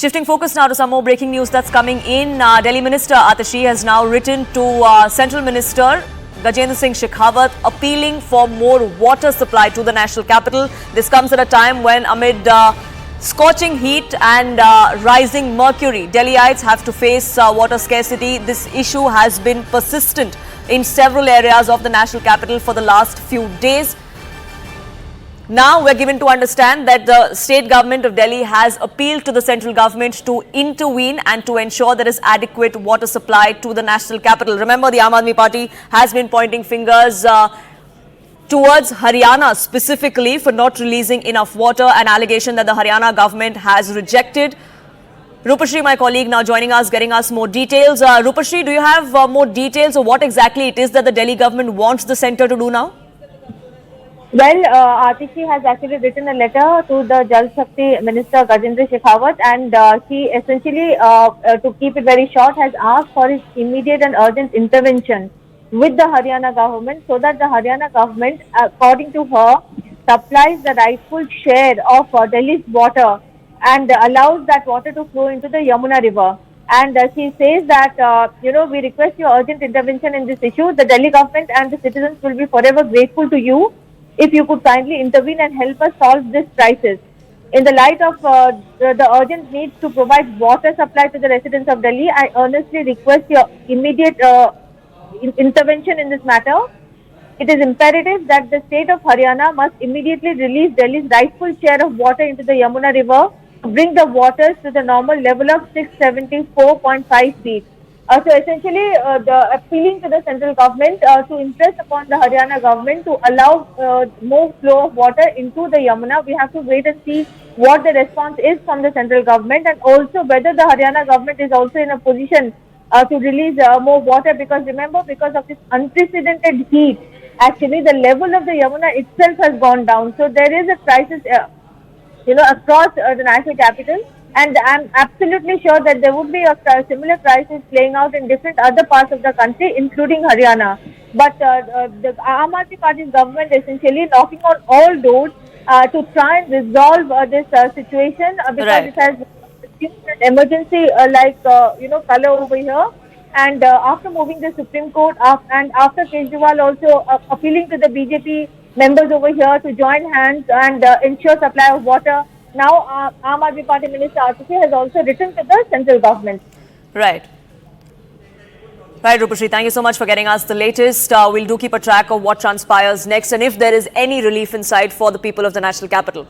Shifting focus now to some more breaking news that's coming in. Delhi Minister Atashi has now written to Central Minister Gajendra Singh Shekhawat appealing for more water supply to the national capital. This comes at a time when amid scorching heat and rising mercury, Delhiites have to face water scarcity. This issue has been persistent in several areas of the national capital for the last few days. Now we're given to understand that the state government of Delhi has appealed to the central government to intervene and to ensure there is adequate water supply to the national capital. Remember, the Aam Aadmi Party has been pointing fingers towards Haryana specifically for not releasing enough water, an allegation that the Haryana government has rejected. Rupashri, my colleague, now joining us, getting us more details. Rupashri, do you have more details of what exactly it is that the Delhi government wants the centre to do now? Well, Atishi has actually written a letter to the Jal Shakti Minister Gajendra Shekhawat, and she essentially, to keep it very short, has asked for his immediate and urgent intervention with the Haryana government so that the Haryana government, according to her, supplies the rightful share of Delhi's water and allows that water to flow into the Yamuna river. And she says that, we request your urgent intervention in this issue. The Delhi government and the citizens will be forever grateful to you if you could kindly intervene and help us solve this crisis. In the light of the urgent need to provide water supply to the residents of Delhi, I earnestly request your immediate intervention in this matter. It is imperative that the state of Haryana must immediately release Delhi's rightful share of water into the Yamuna river to bring the waters to the normal level of 674.5 feet. So essentially, the appealing to the central government to impress upon the Haryana government to allow more flow of water into the Yamuna. We have to wait and see what the response is from the central government, and also whether the Haryana government is also in a position to release more water, because remember, because of this unprecedented heat, actually the level of the Yamuna itself has gone down. So there is a crisis, across the national capital. And I'm absolutely sure that there would be a similar crisis playing out in different other parts of the country, including Haryana. But the Aam Aadmi Party's government essentially knocking on all doors to try and resolve this situation because it has an emergency color over here. And after moving the Supreme Court and after Kejriwal also appealing to the BJP members over here to join hands and ensure supply of water, now, Aam Aadmi Party Minister Atishi has also written to the central government. Right, Rupashri, thank you so much for getting us the latest. We'll do keep a track of what transpires next and if there is any relief in sight for the people of the national capital.